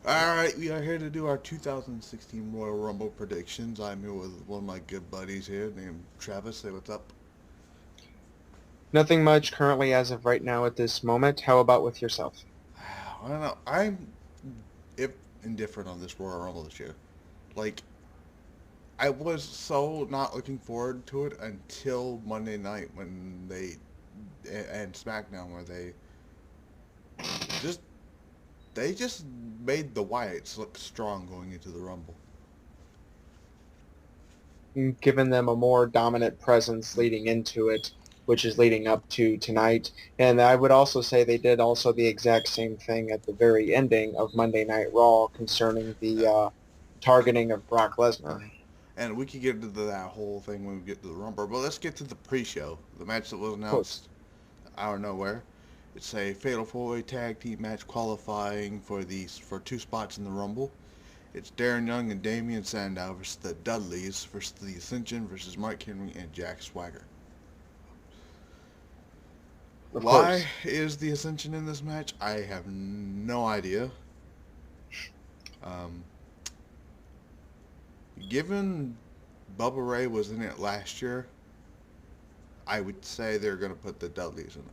Alright, we are here to do our 2016 Royal Rumble predictions. I'm here with one of my good buddies here named Travis. Say what's up. Nothing much currently as of right now at this moment. How about with yourself? I don't know. I'm if indifferent on this Royal Rumble this year. Like, I was so not looking forward to it until Monday night when and SmackDown where just they just made the Wyatts look strong going into the Rumble. Given them a more dominant presence leading into it, which is leading up to tonight. And I would also say they did also the exact same thing at the very ending of Monday Night Raw concerning the targeting of Brock Lesnar. And we could get into that whole thing when we get to the Rumble. But let's get to the pre-show, the match that was Of course. announced out of nowhere. It's a fatal four-way tag team match qualifying for two spots in the Rumble. It's Darren Young and Damian Sandow versus the Dudleys versus the Ascension versus Mark Henry and Jack Swagger. Of Why course. is the Ascension in this match? I have no idea. Um, Given Bubba Ray was in it last year, I would say they're going to put the Dudleys in it.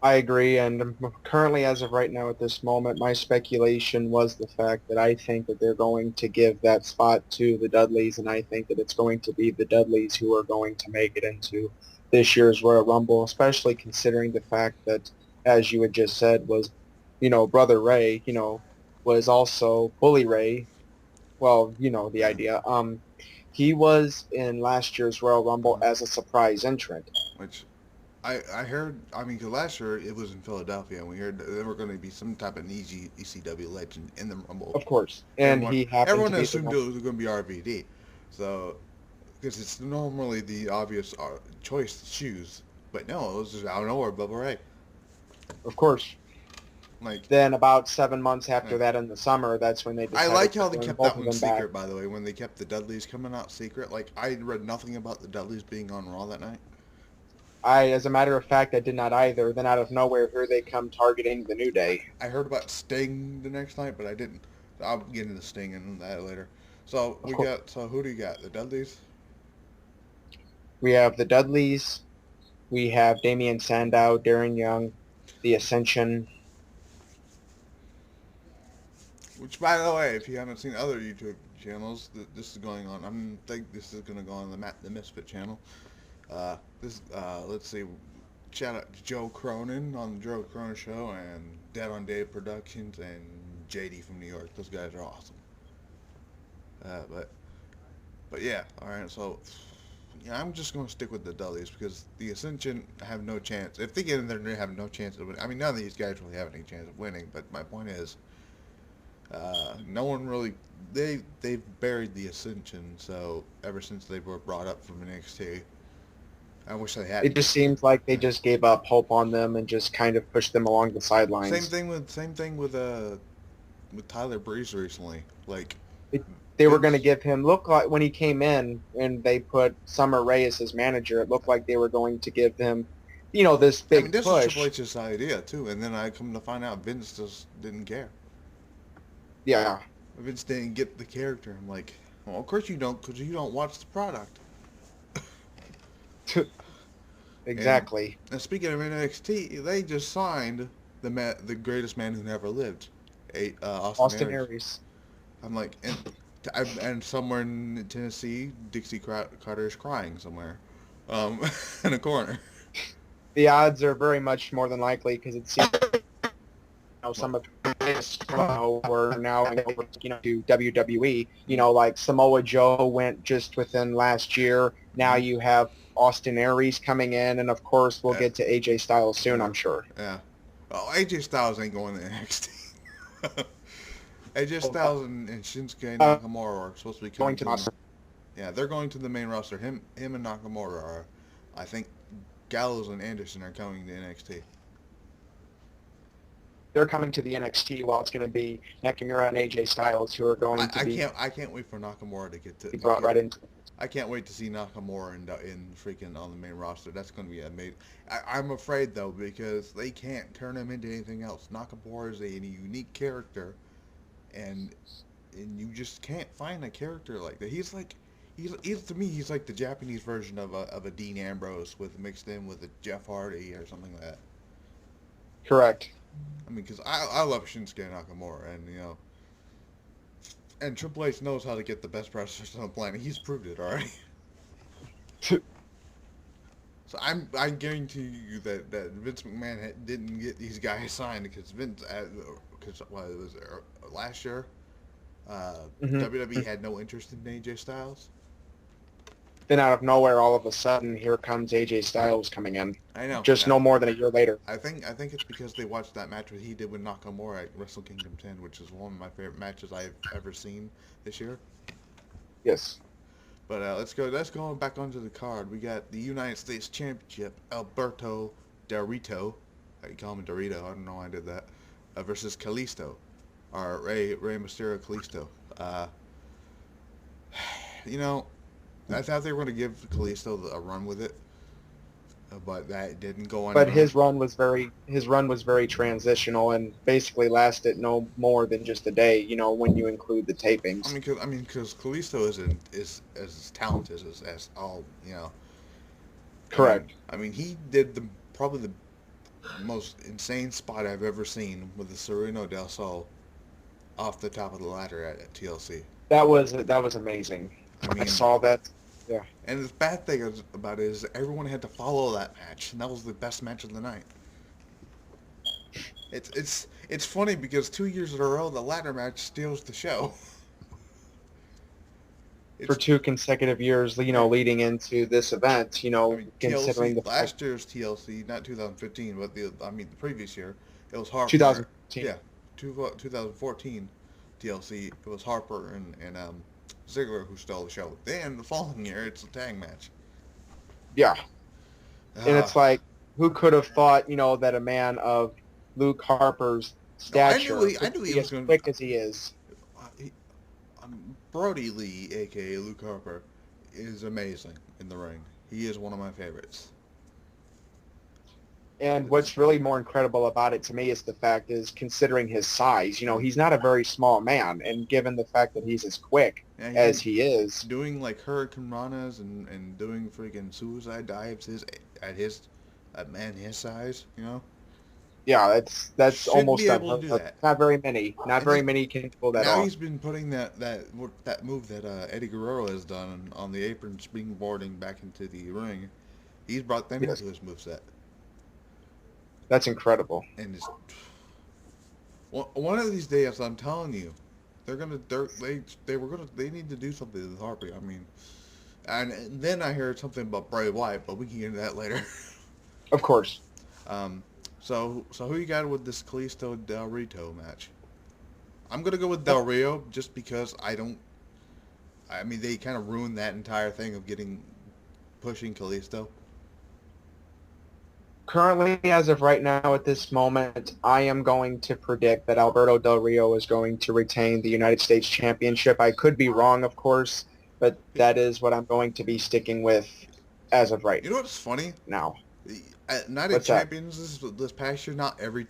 I agree, and currently, as of right now, at this moment, my speculation was the fact that I think that they're going to give that spot to the Dudleys, and I think that it's going to be the Dudleys who are going to make it into this year's Royal Rumble, especially considering the fact that, as you had just said, Brother Ray, was also Bully Ray. Well, you know the Yeah. idea. He was in last year's Royal Rumble Uh-huh. as a surprise entrant. Which I heard. I mean, 'cause last year it was in Philadelphia, and we heard that there were going to be some type of easy ECW legend in the Rumble. Of course, and Everyone he happened everyone to be the assumed one. it was going to be RVD, so because it's normally the obvious choice to choose. But no, it was just out of nowhere, Bubba Ray. Of course. Like, Then about 7 months uh, after that in the summer, that's when they I decided like to how they bring kept both that of one them back. secret. By the way, when they kept the Dudleys coming out secret, like I read nothing about the Dudleys being on Raw that night. As a matter of fact, I did not either. Then out of nowhere, here they come targeting the New Day. I heard about Sting the next night, but I didn't. I'll get into Sting and that later. So Of we course, got. So who do you got? The Dudleys. we have the Dudleys, we have Damian Sandow, Darren Young, the Ascension. Which, by the way, if you haven't seen other YouTube channels, this is going on. I think this is going to go on the Misfit channel. Let's see. Shout out to Joe Cronin on the Joe Cronin Show and Dead on Dave Productions and JD from New York. Those guys are awesome. Uh, but but yeah, all right. So yeah, I'm just gonna stick with the Dudleys because the Ascension have no chance. If they get in there, they have no chance of winning. I mean, none of these guys really have any chance of winning. But my point is, no one really they've buried the Ascension. So ever since they were brought up from NXT, I wish they It hadn't. just seems like they just gave up hope on them and just kind of pushed them along the Same sidelines. thing with Tyler Breeze recently. Like It, they were going to Vince, give him look like when he came in and they put Summer Rae as his manager. It looked like they were going to give him, this I mean, big this was Triple push. H's idea too, and then I come to find out Vince just didn't care. Yeah, Vince didn't get the character. I'm like, well, of course you don't, because you don't watch the product. And exactly. and speaking of NXT, they just signed the greatest man who never lived, Austin Austin Aries. Aries. I'm like, and somewhere in Tennessee, Dixie Carter is crying somewhere, um, in a corner. The odds are very much more than likely because it seems What? some of were now over to WWE. Mm, Like Samoa Joe went just within last year. Now mm-hmm. you have Austin Aries coming in, and of course we'll Uh, get to AJ Styles soon, yeah, I'm sure. yeah. Oh, AJ Styles ain't going to NXT. AJ Styles and Shinsuke Nakamura are supposed to be Going coming to to the. the Yeah, they're going to the main roster. Him and Nakamura are. I think Gallows and Anderson are coming to NXT. they're coming to the NXT while it's going to be Nakamura and AJ Styles who are going to be I can't wait for Nakamura to brought get. right into. I can't wait to see Nakamura in freaking on the main roster. That's going to be amazing. I'm afraid though because they can't turn him into anything else. Nakamura is a unique character and you just can't find a character like that. He's to me he's like the Japanese version of a Dean Ambrose with mixed in with a Jeff Hardy or something like that. Correct. I mean, because I love Shinsuke Nakamura, and and Triple H knows how to get the best wrestlers on the planet. He's proved it already. So I guarantee you that Vince McMahon didn't get these guys signed because what it was last year, Hmm. WWE had no interest in AJ Styles. Then out of nowhere, all of a sudden, here comes AJ Styles coming in. I know. Just no more than a year later. I think it's because they watched that match that he did with Nakamura at Wrestle Kingdom 10, which is one of my favorite matches I've ever seen this year. Yes. But let's go back onto the card. We got the United States Championship, Alberto Del Rito. You call him Dorito. I don't know why I did that. Versus Kalisto, or Rey Mysterio Kalisto. You know, I thought they were going to give Kalisto a run with it, but that didn't go But anywhere. his run was very transitional and basically lasted no more than just a day. When you include the tapings. Because Kalisto is as talented as all Correct. He did probably the most insane spot I've ever seen with the Sereno del Sol off the top of the ladder at TLC. That was amazing. I I mean, saw that. Yeah. and the bad thing about it is everyone had to follow that match, and that was the best match of the night. It's funny because 2 years in a row the ladder match steals the show. For It's 2 consecutive years, leading into this event, TLC considering the fact last year's TLC, not 2015, but the previous year, it was Harper. 2015. Yeah, 2014 TLC, it was Harper and Ziggler who stole the show. Then the following year, it's a tag match. Yeah. And Uh, it's like, who could have thought, that a man of Luke Harper's no, stature I would knew he be was as going. quick as he is. He, Brody Lee, aka Luke Harper, is amazing in the ring. He is one of my favorites. And what's really more incredible about it to me is the fact is, considering his size, he's not a very small man. And given the fact that he's as quick Yeah, as he is, doing like Hurricane Ranas and doing freaking suicide dives at man his size, yeah, that's should almost be able to unheard do of. that. Not very many. Not And very many can pull that now off. he's been putting that move that Eddie Guerrero has done on the apron, springboarding back into the ring. He's brought them Yes, into his moveset, that's incredible. and it's one of these days. I'm telling you, they need to do something with Harper. I mean, and then I heard something about Bray Wyatt, but we can get into that later. Of course. um, so who you got with this Kalisto Del Rito match? I'm gonna go with Del Rio just because I don't. I mean, they kind of ruined that entire thing of pushing Kalisto. Currently, as of right now, at this moment, I am going to predict that Alberto Del Rio is going to retain the United States Championship. I could be wrong, of course, but that is what I'm going to be sticking with as of right You know what's funny? now. At Night of What's that? Champions this past year, not every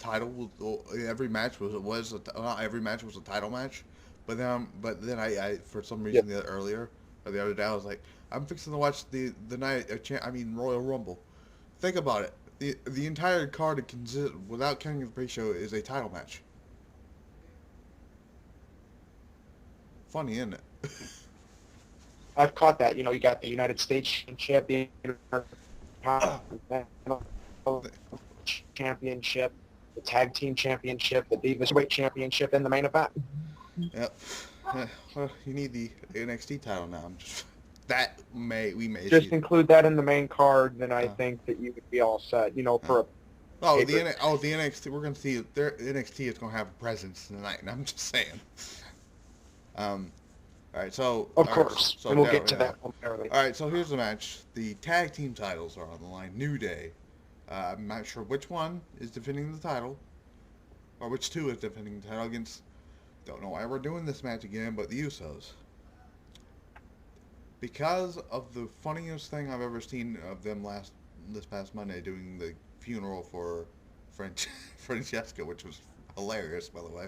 every match not every match was a title match, but then I for some Yep. reason the other day I was like, I'm fixing to watch the Royal Rumble. Think about it. The entire card without counting the pre-show is a title match. Funny, isn't it? I've caught that. You got the United States Championship, the Intercontinental Championship, the Tag Team Championship, the Divas Weight Championship, and the main event. Yep. Well, you need the NXT title now. We may Just see. include that in the main card, then I Uh, think that you would be all set. uh, For a paper. The NXT. We're gonna see their NXT is gonna have a presence tonight, and I'm just saying. All right, so Of all right, course, so and we'll now- get to yeah. that momentarily. All right, so here's the match. The tag team titles are on the line. New Day. I'm not sure which one is defending the title, or which two is defending the title against. Don't know why we're doing this match again, but the Usos. Because of the funniest thing I've ever seen of them this past Monday doing the funeral for Francesca, which was hilarious, by the way.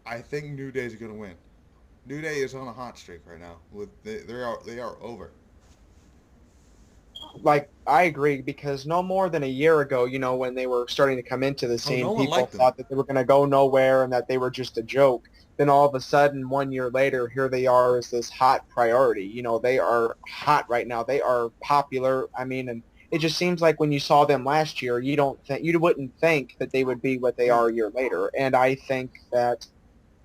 I think New Day's gonna win. New Day is on a hot streak right now. They are over. Like, I agree, because no more than a year ago, when they were starting to come into the Oh, no scene, one people liked them. thought that they were going to go nowhere and that they were just a joke. Then all of a sudden, 1 year later, here they are as this hot priority. They are hot right now. They are popular. I mean, and it just seems like when you saw them last year, you wouldn't think that they would be what they Hmm. are a year later. And I think that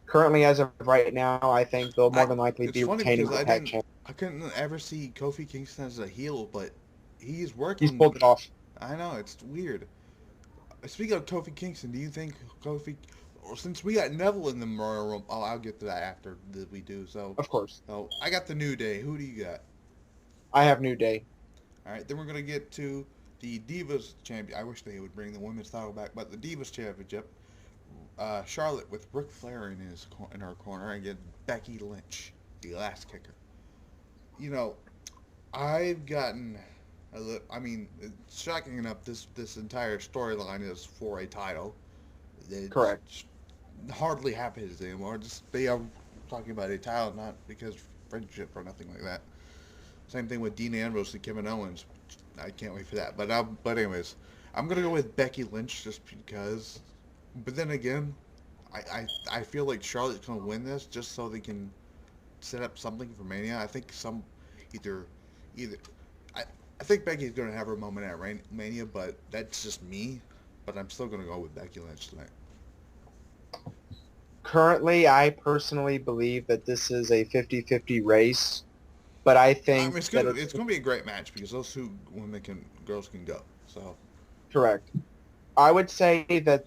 currently, as of right now, I think they'll more I than likely It's be funny retaining because the tag champion. I couldn't ever see Kofi Kingston as a heel, but he's He's working. pulled it off. I know it's weird. Speaking of Kofi Kingston, do you think Kofi, or since we got Neville in the Royal Rumble, I'll get to that after we do. Of course. So I got the New Day. Who do you got? I have New Day. All right, then we're gonna get to the Divas Champion. I wish they would bring the women's title back, but the Divas Championship. Charlotte with Ric Flair in her corner against Becky Lynch, the last kicker. You know, I've gotten I mean, shocking enough, this entire storyline is for a title. Correct. It's hardly happens anymore. Just they are talking about a title, not because of friendship or nothing like that. Same thing with Dean Ambrose and Kevin Owens. I can't wait for that. But anyways, I'm gonna go with Becky Lynch just because. But then again, I feel like Charlotte's gonna win this just so they can set up something for Mania. I think either either I think Becky's gonna have her moment at Mania, but that's just me. But I'm still gonna go with Becky Lynch tonight. Currently, I personally believe that this is a 50-50 race, but I I mean, think that it's it's gonna be a great match because those two girls can go. So correct. I would say that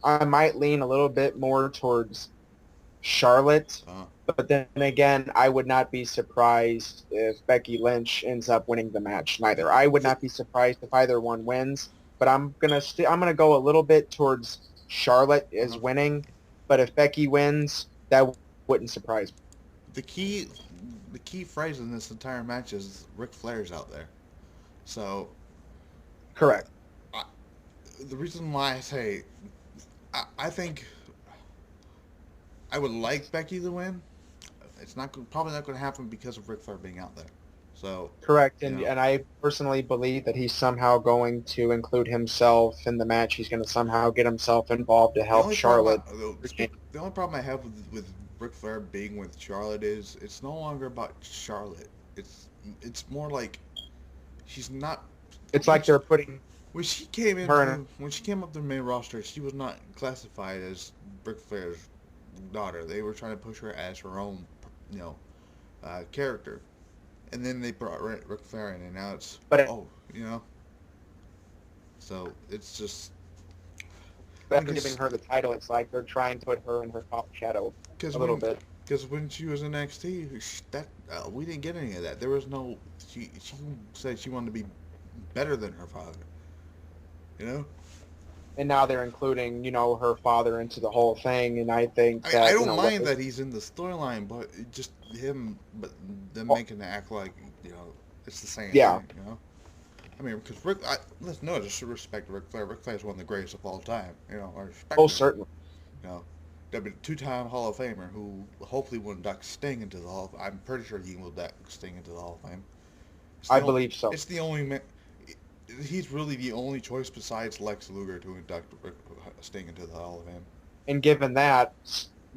I might lean a little bit more towards Charlotte, uh, but then again, I would not be surprised if Becky Lynch ends up winning the match. Neither. I would the, not be surprised if either one wins, but I'm gonna go a little bit towards Charlotte uh, as winning. But if Becky wins, that wouldn't surprise me. the key the key phrase in this entire match is Ric Flair's out there. So Correct. I, the reason why I say I think I would like Becky to win. It's not probably not going to happen because of Ric Flair being out there. So Correct, you and know and I personally believe that he's somehow going to include himself in the match. He's going to somehow get himself involved to the help only problem Charlotte. the only problem I have with Ric Flair being with Charlotte is it's no longer about Charlotte. It's more like she's not It's when like they're putting her in a, when she came up to the main roster, she was not classified as Ric Flair's daughter. They were trying to push her as her own, you know, character. And then they brought Ric Flair in, and now it's but oh, you know. So it's just after giving because her the title, it's like they're trying to put her in her top shadow because a little bit. when she was in NXT, that we didn't get any of that. There was no. She said she wanted to be better than her father. You know. And now they're including, her father into the whole thing, and I think I that, don't mind that he's in the storyline, but just him, but them making it act like it's the same yeah, thing. I mean, because let's no just respect Ric Flair. Ric Flair's one of the greatest of all time. I respect oh, him. certainly. You know, two-time Hall of Famer who hopefully will induct Sting into the Hall. I'm pretty sure he will induct Sting into the Hall of Fame. I believe so. It's the only man. He's really the only choice besides Lex Luger to induct Sting into the Hall of Fame. And given that,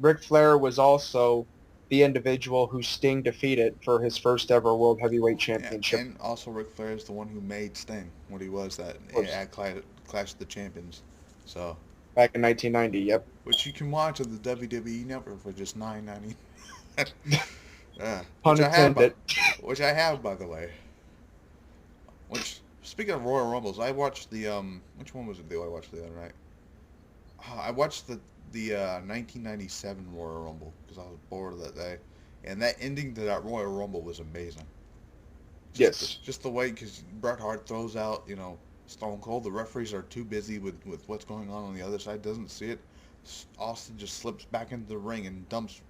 Ric Flair was also the individual who Sting defeated for his first ever World Heavyweight Championship. And also Ric Flair is the one who made Sting what he was at Clash of the Champions. So Back in 1990, yep. which you can watch on the WWE Network for just $9.90. Pun intended. Which I have, by the way. Which, speaking of Royal Rumbles, I watched the which one was it that I watched the other night? I watched the 1997 Royal Rumble because I was bored that day, and that ending to that Royal Rumble was amazing. Just the way, because Bret Hart throws out, Stone Cold. The referees are too busy with what's going on the other side, doesn't see it. Austin just slips back into the ring and dumps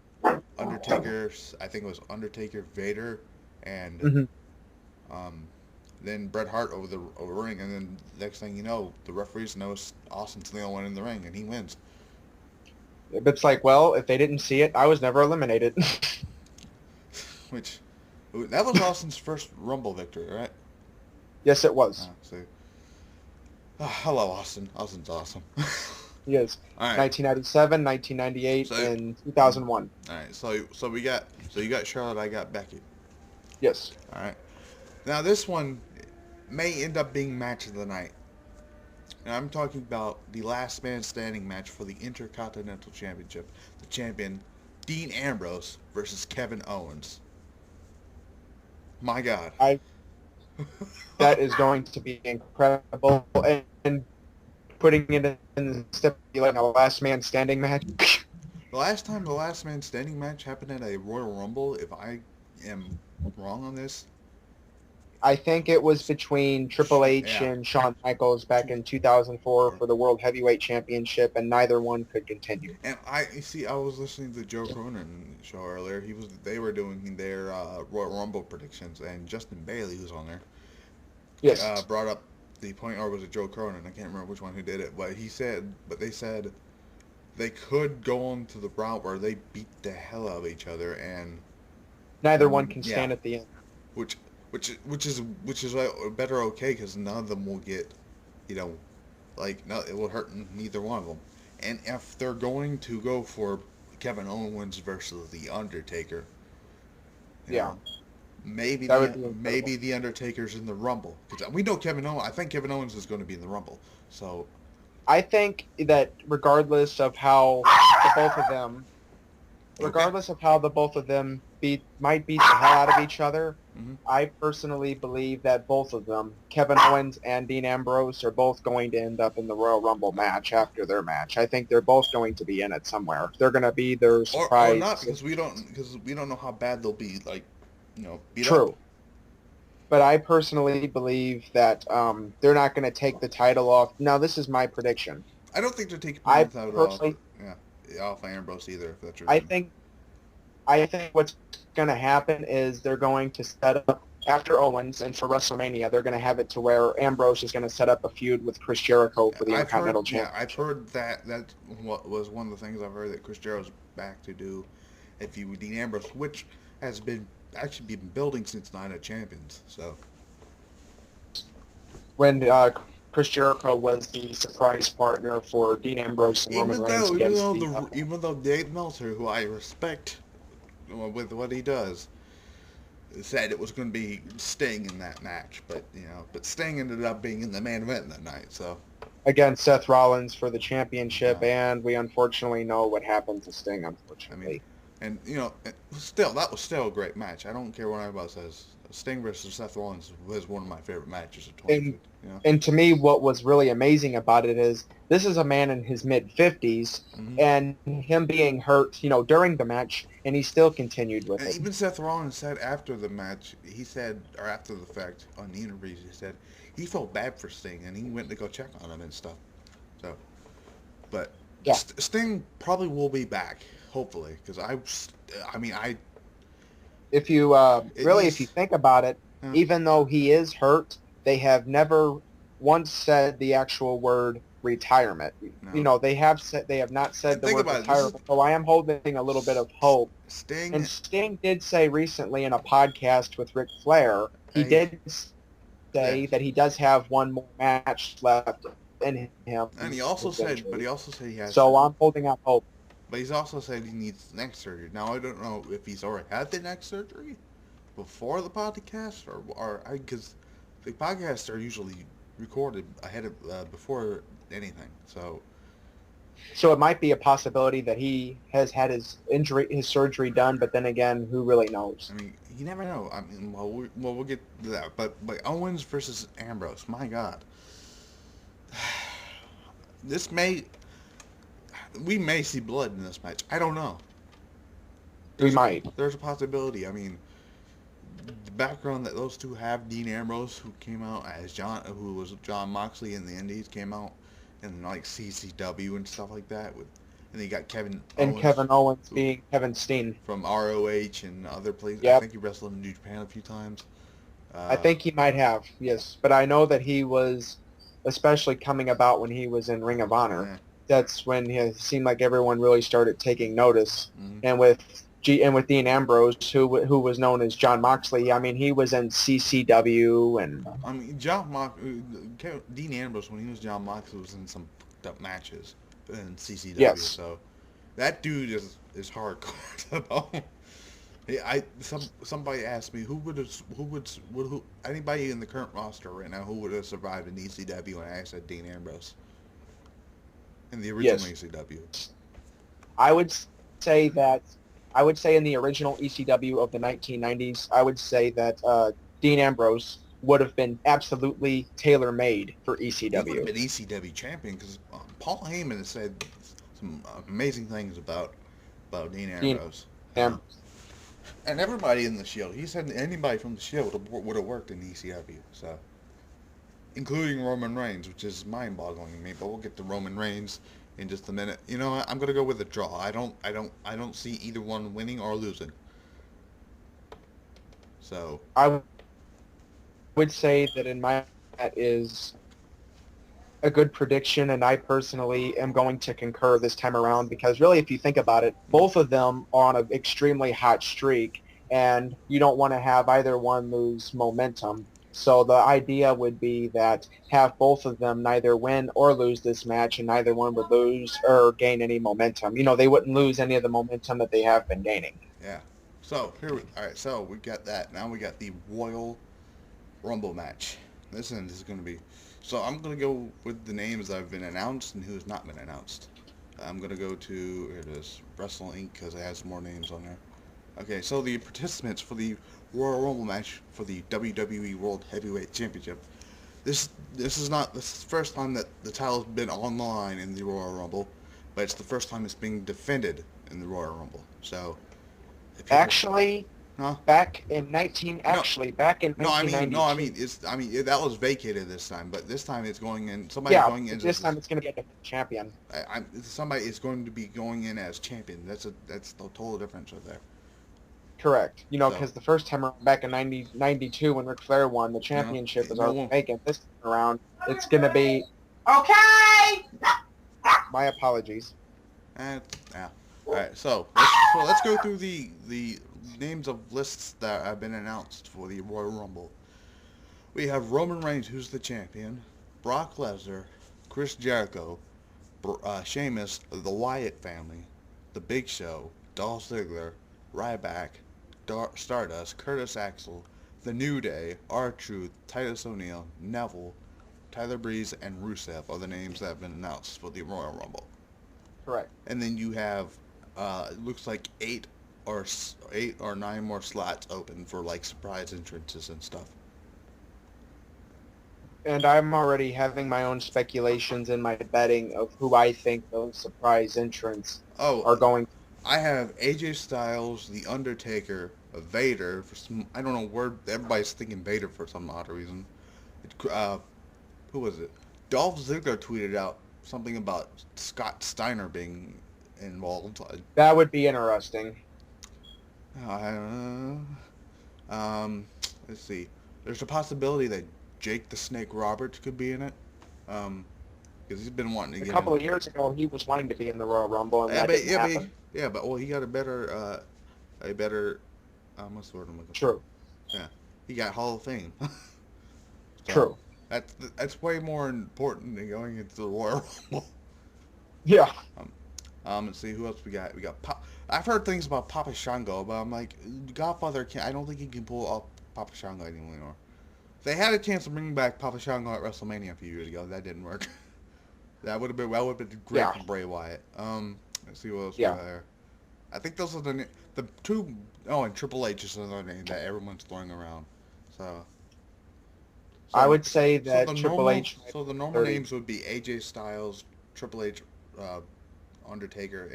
Undertaker. I think it was Undertaker, Vader, and then Bret Hart over the ring. And then next thing you know, the referees know Austin's the only one in the ring, and he wins. It's like, well, if they didn't see it, I was never eliminated. Which, that was Austin's first Rumble victory, right? Yes, it was. See. I love Austin. Austin's awesome. Yes. All right. 1997, 1998, and 2001. All right. So you got Charlotte. I got Becky. Yes. All right. Now this one may end up being match of the night. And I'm talking about the last man standing match for the Intercontinental Championship. The champion, Dean Ambrose versus Kevin Owens. My God. That is going to be incredible. And putting it in the stipulating a last man standing match. The last time the last man standing match happened at a Royal Rumble, if I am wrong on this, I think it was between Triple H and Shawn Michaels back in 2004 for the World Heavyweight Championship, and neither one could continue. And I was listening to the Joe Cronin show earlier. They were doing their Royal Rumble predictions, and Justin Bailey, who's on there, yes, brought up the point, or was it Joe Cronin? I can't remember which one who did it, but they said they could go on to the route where they beat the hell out of each other, and neither one can stand at the end. Which is better, okay, because none of them will get, no, it will hurt neither one of them. And if they're going to go for Kevin Owens versus The Undertaker, you know, maybe the Undertaker's in the Rumble, because we know Kevin Owens. I think Kevin Owens is going to be in the Rumble. So I think that regardless of how the both of them might beat the hell out of each other, I personally believe that both of them, Kevin Owens and Dean Ambrose, are both going to end up in the Royal Rumble match after their match. I think they're both going to be in it somewhere. They're going to be their surprise. Or not, because we don't know how bad they'll be. Beat True. up. But I personally believe that they're not going to take the title off. Now, this is my prediction. I don't think they're taking the title off Ambrose either. If that's your I think what's going to happen is they're going to set up, after Owens and for WrestleMania, they're going to have it to where Ambrose is going to set up a feud with Chris Jericho for the Intercontinental Championship. Yeah, I've heard that. That was one of the things I've heard, that Chris Jericho's back to do a feud with Dean Ambrose, which has been building since Night of Champions. So when Chris Jericho was the surprise partner for Dean Ambrose and Roman Reigns even though Dave Meltzer, who I respect with what he does, said it was going to be Sting in that match, but Sting ended up being in the main event that night. So against Seth Rollins for the championship, and we unfortunately know what happened to Sting. Unfortunately, that was still a great match. I don't care what anybody says. Sting versus Seth Rollins was one of my favorite matches of 2015. And to me, what was really amazing about it is this is a man in his mid-50s, and him being hurt, during the match, and he still continued with it. Even Seth Rollins said after the match, or after the fact, on the interviews, he said he felt bad for Sting, and he went to go check on him and stuff. So, but Sting probably will be back, hopefully, because if you think about it, even though he is hurt, they have never once said the actual word retirement. No. They have not said the word retirement. So I am holding a little bit of hope. Sting did say recently in a podcast with Ric Flair, he did say that he does have one more match left in him. And he also said he has. So I'm holding out hope. But he's also said he needs neck surgery. Now, I don't know if he's already had the neck surgery before the podcast, or because the podcasts are usually recorded ahead of before anything. So it might be a possibility that he has had his surgery done, but then again, who really knows? I mean, you never know. I mean, we'll get to that. But Owens versus Ambrose, my God, we may see blood in this match. I don't know. There's a possibility. I mean, the background that those two have, Dean Ambrose, who came out as who was John Moxley in the Indies, came out in CCW and stuff like that. And you got Kevin Owens being Kevin Steen from ROH and other places. Yep. I think he wrestled in New Japan a few times. I think he might have, yes. But I know that he was especially coming about when he was in Ring of Honor. that's when it seemed like everyone really started taking notice. Mm-hmm. And with Dean Ambrose, who was known as John Moxley, I mean, he was in CCW and I mean, Dean Ambrose, when he was John Moxley, was in some fucked up matches in CCW. yes, So that dude is hardcore to the bone. Somebody asked me who anybody in the current roster right now who would have survived in ECW, and I said Dean Ambrose in the original yes. ECW. I would say that I would say in the original ECW of the 1990s, I would say that Dean Ambrose would have been absolutely tailor-made for He would have ECW. been ECW champion because Paul Heyman has said some amazing things about Dean Dean Ambrose. Ambrose. And everybody in the Shield. He said anybody from the Shield would have worked in ECW. So, including Roman Reigns, which is mind-boggling to me. But we'll get to Roman Reigns in just a minute. You know what? I'm gonna go with a draw. I don't see either one winning or losing. So, I would say that in my that is a good prediction, and I personally am going to concur this time around because really, if you think about it, both of them are on an extremely hot streak, and you don't want to have either one lose momentum. So the idea would be that have both of them neither win or lose this match, and neither one would lose or gain any momentum. You know, they wouldn't lose any of the momentum that they have been gaining. yeah. So all right. So we got that. Now we got the Royal Rumble match. This is going to be. So I'm going to go with the names that have been announced and who has not been announced. I'm going to go to, here it is, Wrestle Inc. because it has more names on there. Okay, so the participants for the Royal Rumble match for the WWE World Heavyweight Championship. This is the first time that the title's been on the line in the Royal Rumble, but it's the first time it's being defended in the Royal Rumble. So, if people, Actually, huh? No, back in no, 1992. that was vacated this time, but this time it's going in. Somebody's Yeah, going in this as time it's going to be a different champion. somebody is going to be going in as champion. That's the total difference right there. Correct. You know, So, because the first time around back in 92 when Ric Flair won, the championship was no already one. vacant. This time around, it's going to be... Okay! My apologies. Yeah. All right. So let's go through the names of lists that have been announced for the Royal Rumble. We have Roman Reigns, who's the champion, Brock Lesnar, Chris Jericho, Sheamus, the Wyatt family, The Big Show, Dolph Ziggler, Ryback, Stardust, Curtis Axel, The New Day, R-Truth, Titus O'Neil, Neville, Tyler Breeze, and Rusev are the names that have been announced for the Royal Rumble. Correct. And then you have, it looks like eight or nine more slots open for like surprise entrances and stuff. And I'm already having my own speculations in my betting of who I think those surprise entrants Oh, are going. I have AJ Styles, The Undertaker, Vader. I don't know where everybody's thinking Vader for some odd reason. Who was it? Dolph Ziggler tweeted out something about Scott Steiner being involved. That would be interesting. Uh, let's see. There's a possibility that Jake the Snake Roberts could be in it. Because he's been wanting to A get couple in. of years ago, he was wanting to be in the Royal Rumble, and Yeah, that but didn't happen. well, he got a better, what's the word I'm looking for? True. Yeah, he got Hall of Fame. So True. that's way more important than going into the Royal Rumble. Yeah. Let's see who else we got. We got I've heard things about Papa Shango, but I'm like, Godfather can't. I don't think he can pull off Papa Shango anymore. They had a chance to bring back Papa Shango at WrestleMania a few years ago. That didn't work. That would have been great Yeah. for Bray Wyatt. Let's see what else Yeah. we got there. I think those are the two. Oh, and Triple H is another name that everyone's throwing around. So I would say that the Triple H. So the normal 30. names would be AJ Styles, Triple H, Undertaker,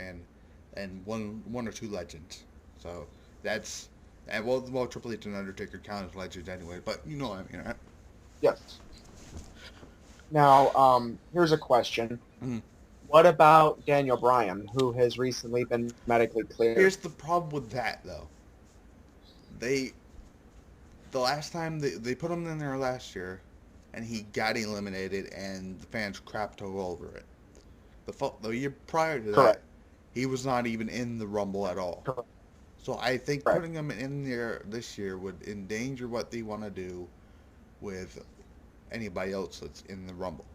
and one or two legends. So that's well Triple H and Undertaker count as legends anyway. But you know what I mean, right? Yes. Now, here's a question. Mhm. What about Daniel Bryan, who has recently been medically cleared? Here's the problem with that though. The last time they put him in there last year, and he got eliminated, and the fans crapped all over it. The year prior to that, Correct. he was not even in the Rumble at all. Correct. So I think Correct. putting him in there this year would endanger what they want to do with anybody else that's in the Rumble.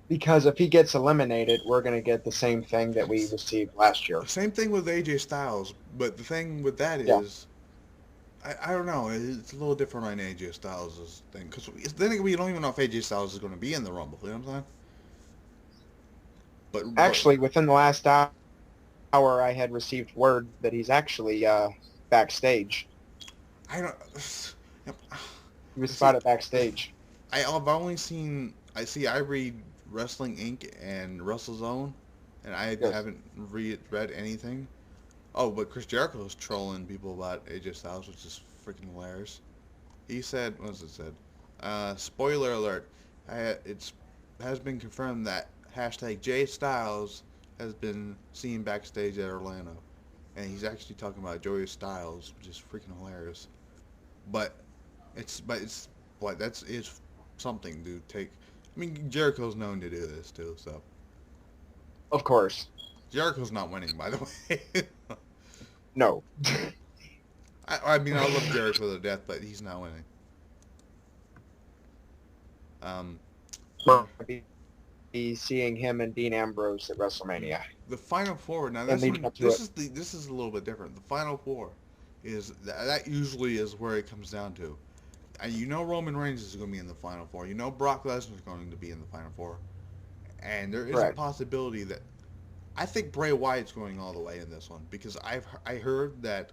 Because if he gets eliminated, we're going to get the same thing that we received last year. Same thing with AJ Styles, but the thing with that Yeah. is, I don't know, it's a little different on AJ Styles' thing. Because then we don't even know if AJ Styles is going to be in the Rumble, you know what I'm saying? But Actually, within the last hour, I had received word that he's actually backstage. I don't. He was See, spotted backstage. I've only seen. I read Wrestling Inc. and WrestleZone, and I Yes. haven't read anything. Oh, but Chris Jericho is trolling people about AJ Styles, which is freaking hilarious. He said, what was it said? Spoiler alert. It's has been confirmed that hashtag J Styles has been seen backstage at Orlando, and he's actually talking about Joey Styles, which is freaking hilarious. But it's what that's is something to take. I mean, Jericho's known to do this too, so Of course. Jericho's not winning, by the way. No. I mean, I love Jericho to death, but he's not winning. Be seeing him and Dean Ambrose at WrestleMania. The Final Four. Now And leading up to this it. is this is a little bit different. The Final Four is that usually is where it comes down to. And you know Roman Reigns is going to be in the Final Four. You know Brock Lesnar is going to be in the Final Four. And there is a Correct. possibility that I think Bray Wyatt's going all the way in this one because I heard that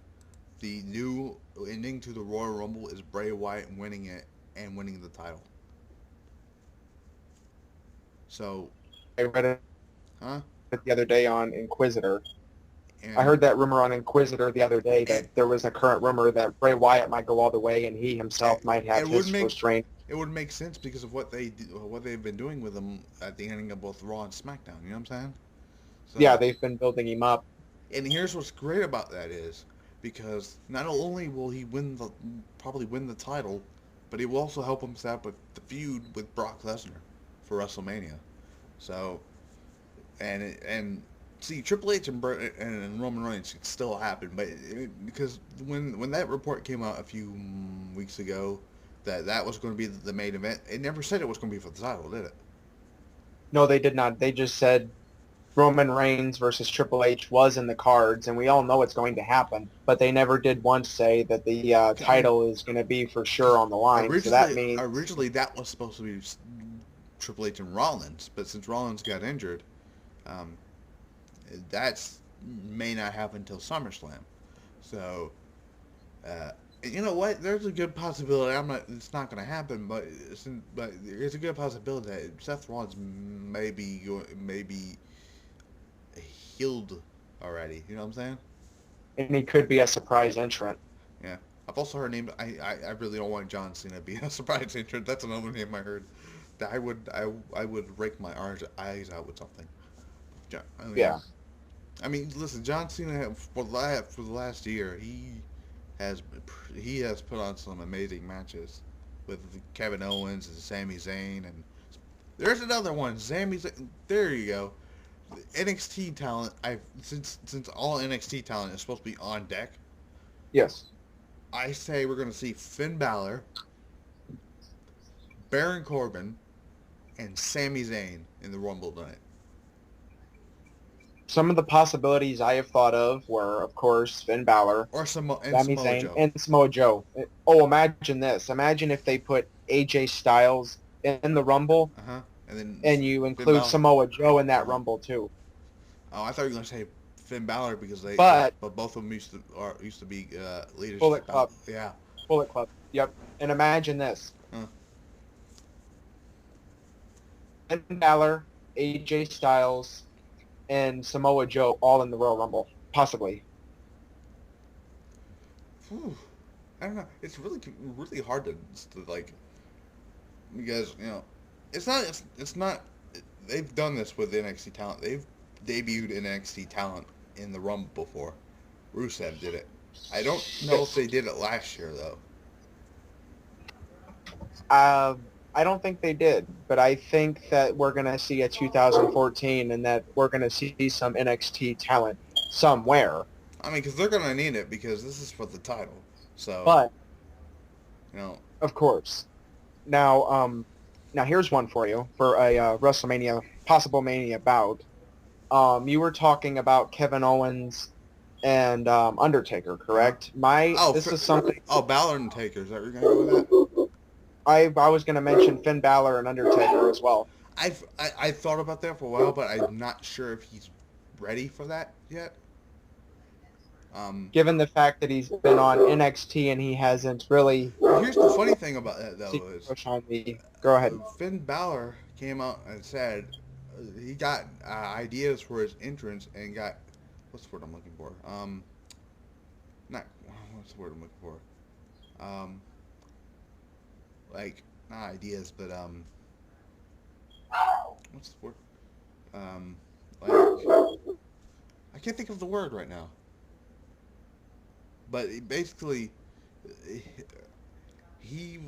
the new ending to the Royal Rumble is Bray Wyatt winning it and winning the title. So, I read it huh? the other day on Inquisitor. And I heard that rumor on Inquisitor the other day that there was a current rumor that Bray Wyatt might go all the way and he himself might have it his would make first reign. it would make sense because of what they've been doing with him at the ending of both Raw and SmackDown. You know what I'm saying? So, Yeah, they've been building him up. and here's what's great about that is because not only will he probably win the title, but he will also help him set up with the feud with Brock Lesnar for WrestleMania. So, and see, Triple H and Roman Reigns could still happen, but because when that report came out a few weeks ago that was going to be the main event, it never said it was going to be for the title, did it? No, they did not. They just said Roman Reigns versus Triple H was in the cards, and we all know it's going to happen. But they never did once say that the title is going to be for sure on the line. So that means Originally that was supposed to be Triple H and Rollins, but since Rollins got injured, that's may not happen until SummerSlam. So, you know what? There's a good possibility. It's not going to happen, but there's a good possibility that Seth Rollins may be healed already. You know what I'm saying? and he could be a surprise entrant. Yeah. I've also heard name. I really don't want John Cena to be a surprise entrant. That's another name I heard. That I would rake my eyes out with something. Yeah. I mean, listen, John Cena for the last year he has put on some amazing matches with Kevin Owens and Sami Zayn, and there's another one, Sami Zayn. There you go. NXT talent. Since all NXT talent is supposed to be on deck, Yes. I say we're going to see Finn Balor, Baron Corbin, and Sami Zayn in the Rumble tonight. Some of the possibilities I have thought of were, of course, Finn Balor, Or Sami Sami Samoa Zayn, Joe. and Samoa Joe. Oh, imagine this. Imagine if they put AJ Styles in the Rumble, And then and you Finn include Balor. Samoa Joe in that Rumble, too. Oh, I thought you were going to say Finn Balor because But both of them used to be leadership. Bullet Club. Yeah. Bullet Club. Yep. And imagine this. Huh. Finn Balor, AJ Styles, and Samoa Joe all in the Royal Rumble. Possibly. Whew. I don't know. It's really hard to like because it's not. They've done this with NXT talent. They've debuted NXT talent in the Rumble before. Rusev did it. I don't know if they did it last year though. I don't think they did, but I think that we're going to see a 2014 and that we're going to see some NXT talent somewhere. I mean, because they're gonna need it because this is for the title. So But, you know, of course, now, now here's one for you for a WrestleMania, possible Mania bout. You were talking about Kevin Owens and Undertaker, uh-huh. correct? Oh, This is something Balor and Taker. Is that where you're gonna go with that? I was going to mention Finn Balor and Undertaker as well. I thought about that for a while, but I'm not sure if he's ready for that yet. Um, Given the fact that he's been on NXT and he hasn't really Here's the funny thing about that seen though is push on the. Go ahead. Finn Balor came out and said he got ideas for his entrance and got what's the word I'm looking for? Not what's the word I'm looking for? Um, like not ideas, but what's the word? Like I can't think of the word right now. But basically, he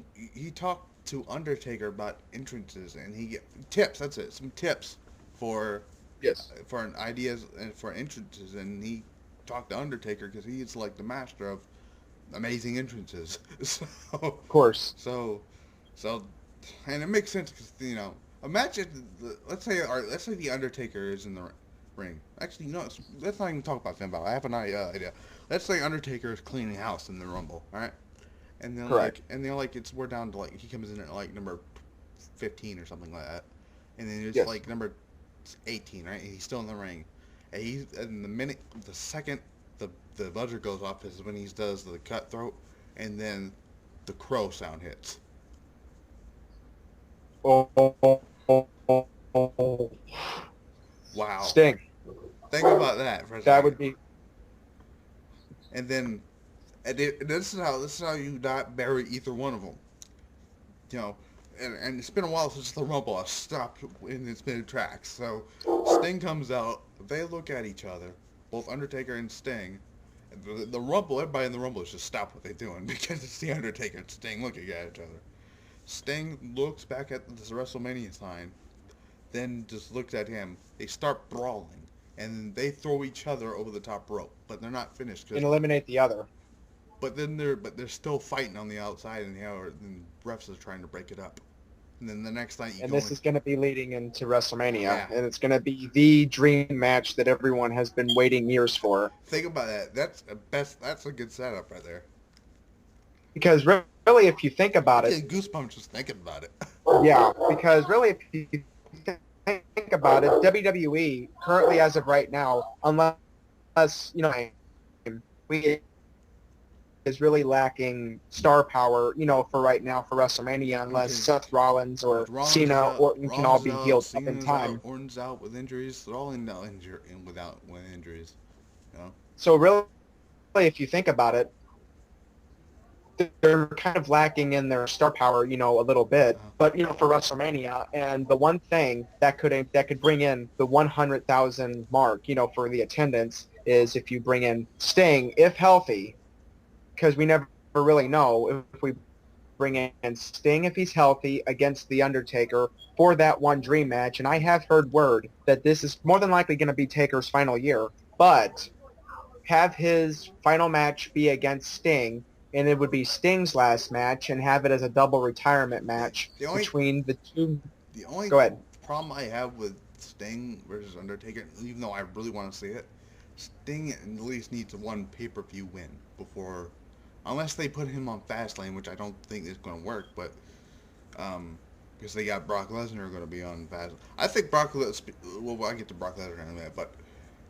talked to Undertaker about entrances, and he get tips. That's it, some tips for Yes. ideas and for entrances, and he talked to Undertaker because he's like the master of amazing entrances. so Of course. so so, and it makes sense because imagine let's say the Undertaker is in the ring. Actually, no, let's not even talk about Finn Balor. I have an idea. Let's say Undertaker is cleaning house in the Rumble, all right? Correct. We're down to like he comes in at like number 15 or something like that, and then it's Yes. like number 18, right? And he's still in the ring, and the second the buzzer goes off is when he does the cutthroat, and then the crow sound hits. Oh, oh, oh, oh, oh. Wow, Sting. think about that for a That second, would be. and then this is how you not bury either one of them. You know, and it's been a while since the Rumble has stopped in its mid tracks. So Sting comes out, they look at each other, both Undertaker and Sting. The Rumble, everybody in the Rumble is just stop what they're doing because it's the Undertaker and Sting looking at each other. Sting looks back at this WrestleMania sign, then just looks at him. They start brawling, and they throw each other over the top rope, but they're not finished And because eliminate the other. they're still fighting on the outside, and and refs are trying to break it up. And then the next night you And go this in. is going to be leading into WrestleMania. Yeah. And it's going to be the dream match that everyone has been waiting years for. Think about that. That's a good setup right there. Because really, if you think about I it, get goosebumps just thinking about it. yeah, because really, if you think about it, WWE currently, as of right now, unless we is really lacking star power, for right now for WrestleMania, unless Seth Rollins or Rollins is Cena out, Orton can all Rollins is be out, healed up in Cena's out, time. Orton's out with injuries. They're all in without with injuries. You know? So really, if you think about it, they're kind of lacking in their star power, a little bit. But for WrestleMania, and the one thing that could bring in the 100,000 mark, for the attendance is if you bring in Sting, if healthy, because we never really know if we bring in Sting if he's healthy against The Undertaker for that one dream match. And I have heard word that this is more than likely going to be Taker's final year, but have his final match be against Sting, and it would be Sting's last match, and have it as a double retirement match between the two. The only Go ahead. problem I have with Sting versus Undertaker, even though I really want to see it, Sting at least needs one pay-per-view win before, unless they put him on Fastlane, which I don't think is going to work, but because they got Brock Lesnar going to be on Fastlane. I think Brock Lesnar. Well, I'll get to Brock Lesnar in a minute, but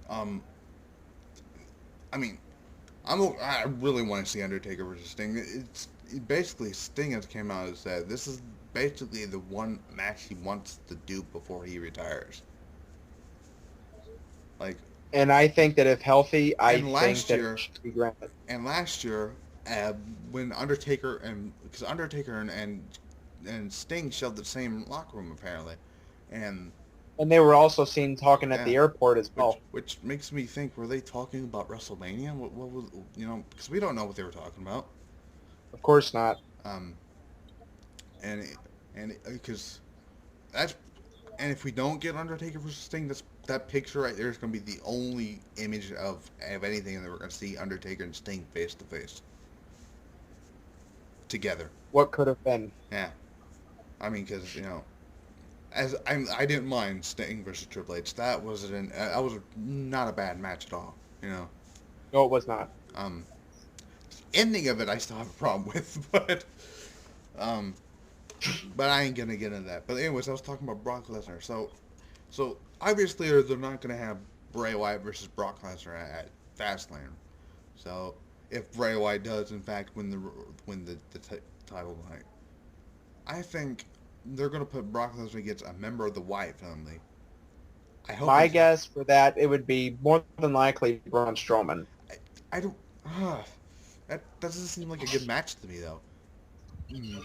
I mean, I really want to see Undertaker versus Sting. Basically Sting has came out and said this is basically the one match he wants to do before he retires. Like, And I think that if healthy, I and think last that year, it should be granted. and last year, when Undertaker because Undertaker and Sting shared the same locker room apparently, and And they were also seen talking at the airport as well. which makes me think, were they talking about WrestleMania? What was, because we don't know what they were talking about. Of course not. Um, and and because that's and if we don't get Undertaker versus Sting, that picture right there is going to be the only image of anything that we're going to see Undertaker and Sting face to face together. What could have been? Yeah, I mean, because I didn't mind Sting versus Triple H. That was not a bad match at all. No, it was not. Ending of it I still have a problem with, um, but I ain't gonna get into that. But anyways, I was talking about Brock Lesnar. So obviously they're not gonna have Bray Wyatt versus Brock Lesnar at Fastlane. So if Bray Wyatt does in fact win the title tonight, I think they're gonna put Brock Lesnar against a member of the Wyatt family. I hope. My guess for that, it would be more than likely Braun Strowman. I don't. That doesn't seem like a good match to me though.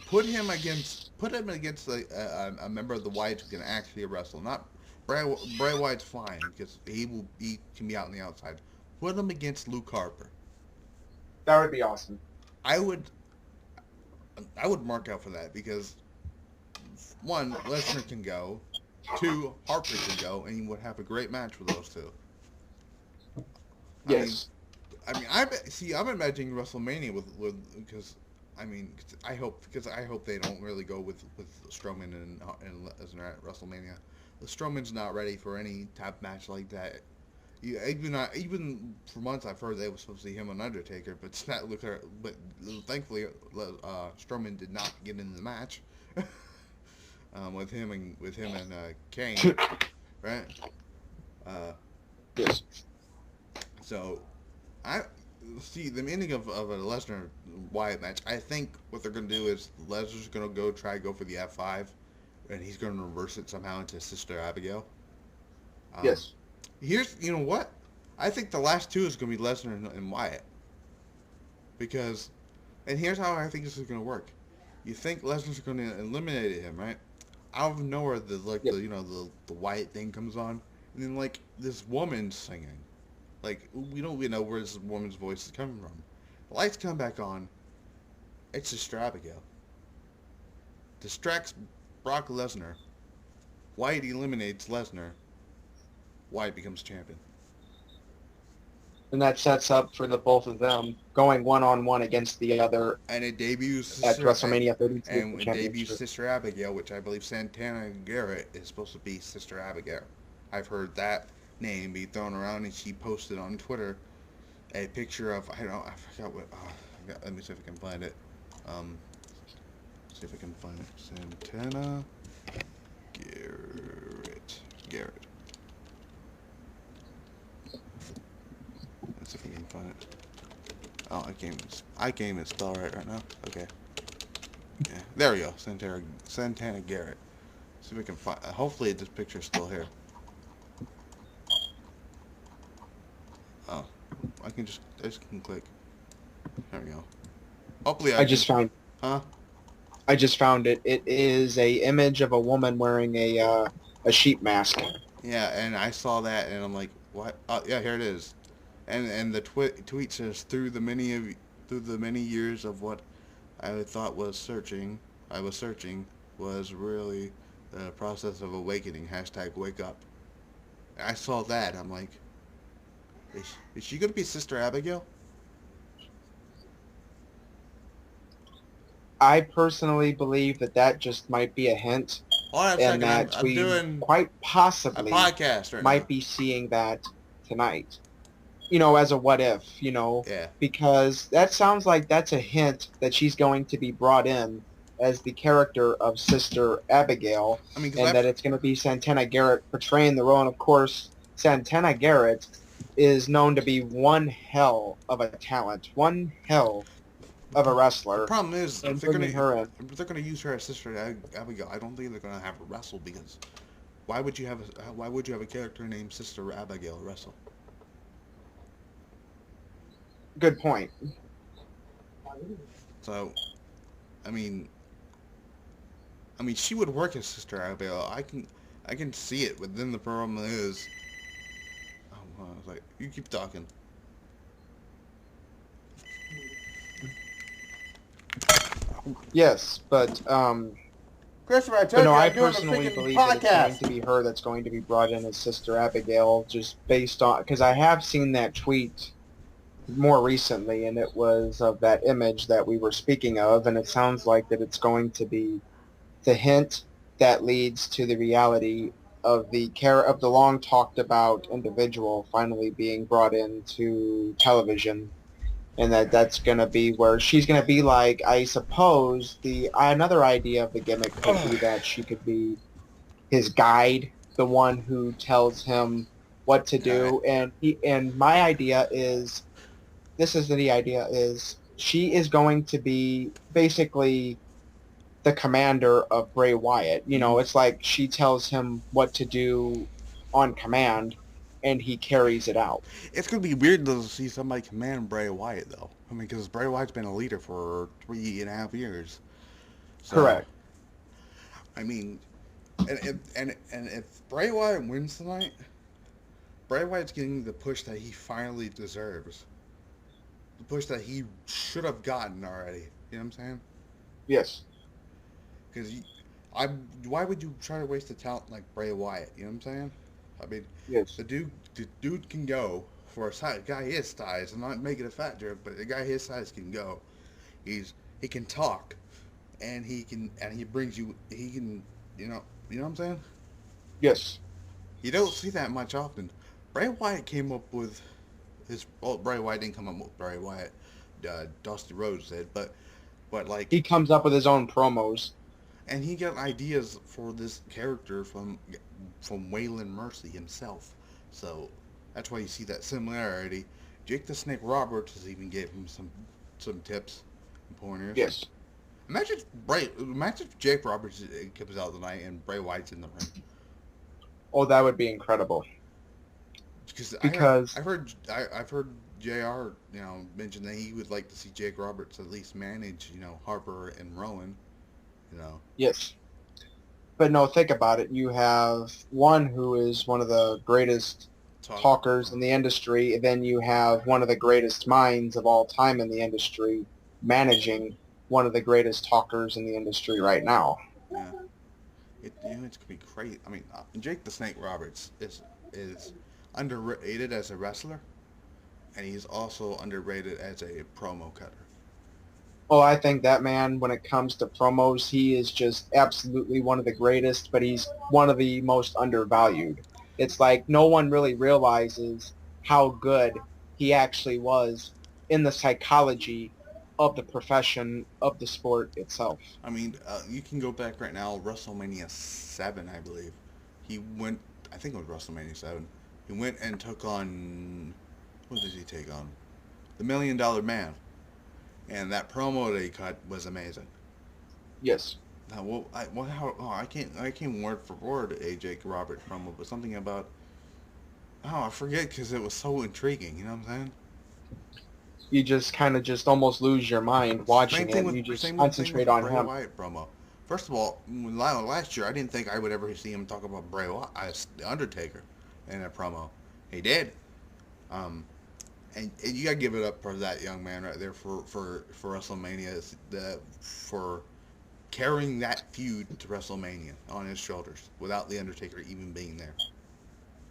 Put him against a member of the Wyatts who can actually wrestle. Not Bray Wyatt's fine because he can be out on the outside. Put him against Luke Harper. That would be awesome. I would mark out for that because one, Lesnar can go, two, Harper can go, and you would have a great match with those two. Yes. I'm imagining WrestleMania with because I hope they don't really go with Strowman and Lesnar at WrestleMania. Strowman's not ready for any type match like that. Even for months I've heard they were supposed to see him on Undertaker, but thankfully Strowman did not get in the match with him and Kane, right? Yes. So I see the meaning of a Lesnar Wyatt match. I think what they're gonna do is Lesnar's gonna try to go for the F5, and he's gonna reverse it somehow into Sister Abigail. Yes. You know what? I think the last two is gonna be Lesnar and Wyatt. And here's how I think this is gonna work. You think Lesnar's gonna eliminate him, right? Out of nowhere, the Wyatt thing comes on, and then this woman's singing. We don't even know where this woman's voice is coming from. The lights come back on. It's Sister Abigail. Distracts Brock Lesnar. Wyatt eliminates Lesnar. Wyatt becomes champion. And that sets up for the both of them going one-on-one against the other. And it debuts at WrestleMania 32. And it debuts Sister Abigail, which I believe Santana Garrett is supposed to be Sister Abigail. I've heard that name be thrown around, and she posted on Twitter a picture of I forgot what. Let me see if I can find it. See if I can find it. Santana Garrett. Let's see if I can find it. Oh, I can't even spell right now. Okay. Yeah, there we go. Santana Garrett. See if we can find. Hopefully, this picture's still here. Oh, I just can click. There we go. Hopefully, I just found. Huh? I just found it. It is a image of a woman wearing a sheep mask. Yeah, and I saw that, and I'm like, what? Oh, yeah, here it is. And the tweet says through the many years of what I thought was searching was really the process of awakening. #wake up. I saw that. I'm like, is she gonna be Sister Abigail? I personally believe that just might be a hint, and that we quite possibly a podcast right might now. be seeing that tonight. As a what if, Yeah. because that sounds like that's a hint that she's going to be brought in as the character of Sister Abigail, and that it's going to be Santana Garrett portraying the role. And of course, Santana Garrett is known to be one hell of a talent, one hell of a wrestler. The problem is, if they're going to use her as Sister Abigail, I don't think they're going to have her wrestle, because why would you have a character named Sister Abigail wrestle? Good point. So, I mean, she would work as Sister Abigail. I can see it, but then the problem is, I was like, you keep talking. Yes, but Christopher, I But told no, you I I'm doing a personally freaking believe that it's going to podcast. be her that's going to be brought in as Sister Abigail, just based on because I have seen that tweet more recently, and it was of that image that we were speaking of, and it sounds like that it's going to be the hint that leads to the reality of the care of the long talked about individual finally being brought into television, and that's going to be where she's going to be like, I suppose the another idea of the gimmick could be that she could be his guide, the one who tells him what to All right. do, and my idea is this is the idea is she is going to be basically the commander of Bray Wyatt. You know, Mm-hmm. it's like she tells him what to do on command, and he carries it out. It's gonna be weird to see somebody command Bray Wyatt, though. I mean, because Bray Wyatt's been a leader for 3.5 years. So, Correct. I mean, and if Bray Wyatt wins tonight, Bray Wyatt's getting the push that he finally deserves. The push that he should have gotten already. You know what I'm saying? Yes. Because I, why would you try to waste a talent like Bray Wyatt? You know what I'm saying? I mean, Yes. the dude can go for a guy his size. I'm not making a fat joke, but the guy his size can go. He can talk, and he brings you he can you know what I'm saying? Yes. You don't see that much often. Bray Wyatt came up with Bray Wyatt didn't come up with Bray Wyatt. Dusty Rhodes did, but like, He comes up with his own promos. and he got ideas for this character from Waylon Mercy himself. So that's why you see that similarity. Jake the Snake Roberts has even gave him some tips and pointers. Yes. Imagine if Jake Roberts comes out tonight and Bray Wyatt's in the ring. Oh, that would be incredible. Because Because I've heard Jr. Mention that he would like to see Jake Roberts at least manage Harper and Rowan. You know. yes. But no, think about it. You have one who is one of the greatest Talk. talkers in the industry, and then you have one of the greatest minds of all time in the industry managing one of the greatest talkers in the industry right now. Yeah. It's gonna be great. I mean, Jake the Snake Roberts is underrated as a wrestler, and he's also underrated as a promo cutter. Oh, I think that man, when it comes to promos, he is just absolutely one of the greatest, but he's one of the most undervalued. It's like no one really realizes how good he actually was in the psychology of the profession of the sport itself. I mean, you can go back right now, WrestleMania 7, I believe. He went, I think it was WrestleMania 7. He went and took on, what did he take on? The Million Dollar Man. And that promo that he cut was amazing. Yes. Now, I can't word for word a Jake Roberts promo, but something about, I forget because it was so intriguing, you know what I'm saying? You just kind of just almost lose your mind watching it. You just Same with concentrate the on Bray him. Wyatt promo. First of all, last year I didn't think I would ever see him talk about Bray Wyatt, the Undertaker, in a promo. He did. And you gotta give it up for that young man right there for WrestleMania, for carrying that feud to WrestleMania on his shoulders without the Undertaker even being there.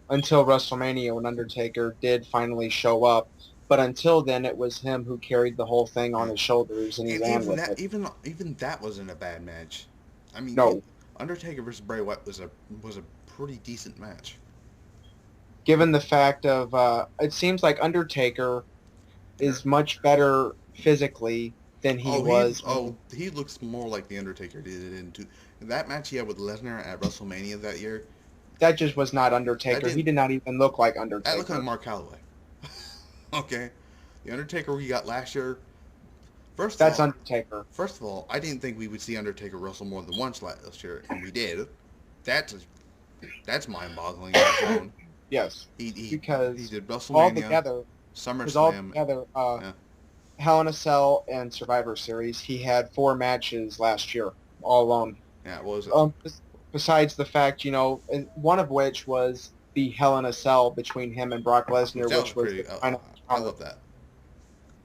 Until WrestleMania when Undertaker did finally show up. But until then, it was him who carried the whole thing on Yeah. his shoulders, and he And ran even with that, it. even that wasn't a bad match. I mean, No, Undertaker versus Bray Wyatt was a pretty decent match. given the fact of it seems like Undertaker Yeah. is much better physically than he was. He looks more like the Undertaker did in that match he had with Lesnar at WrestleMania that year. That just was not That Undertaker. He didn't did not even look like that looked Undertaker. like Mark Calloway. Okay, the Undertaker we got last year. That's Undertaker. First of all, I didn't think we would see Undertaker wrestle more than once last year, and we did. That's mind-boggling on its own. Yes, He did because WrestleMania, altogether, SummerSlam. Yeah. Hell in a Cell and Survivor Series, he had 4 matches last year, all alone. Yeah, it was. Besides the fact, one of which was the Hell in a Cell between him and Brock Lesnar, That which was was pretty. the final I encounter. love that.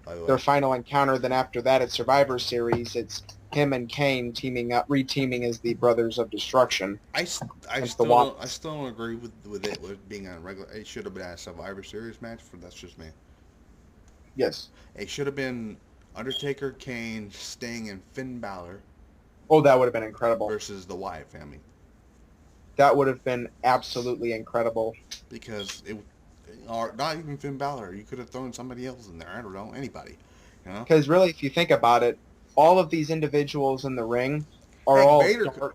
By the way. Their final encounter. Then after that, at Survivor Series, it's him and Kane teaming up, reteaming as the Brothers of Destruction. I Against the still don't agree with it with being on a regular. It should have been a Survivor Series match. For that's just me. Yes. It should have been Undertaker, Kane, Sting, and Finn Balor Oh, that would have been incredible. versus the Wyatt family. That would have been absolutely incredible. Because it, or not even Finn Balor. You could have thrown somebody else in there. I don't know, anybody. You know. Because really, if you think about it, all of these individuals in the ring are Heck, all Vader.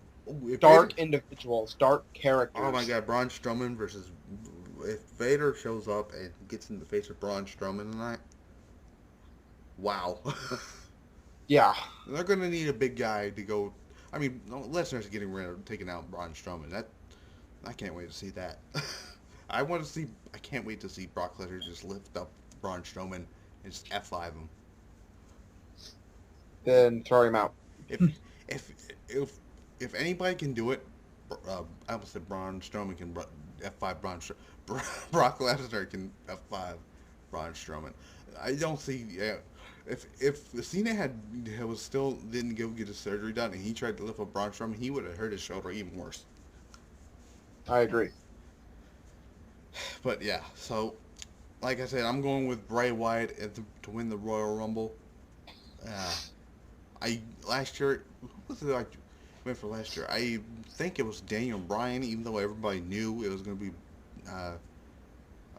dark individuals, dark characters. Oh my God, Braun Strowman versus if Vader shows up and gets in the face of Braun Strowman tonight. Wow. Yeah. They're gonna need a big guy to go. I mean, Lesnar's taking out Braun Strowman. I can't wait to see that. I can't wait to see Brock Lesnar just lift up Braun Strowman and just F5 him. Then throw him out. If if if if anybody can do it, I almost said Braun Strowman can F5 Brock Lesnar can F5 Braun Strowman. I don't see. If Cena was still didn't go get his surgery done and he tried to lift up Braun Strowman, he would have hurt his shoulder even worse. I agree. But yeah, so like I said, I'm going with Bray Wyatt to win the Royal Rumble. Last year, who was it I went for last year? I think it was Daniel Bryan, even though everybody knew it was going to be,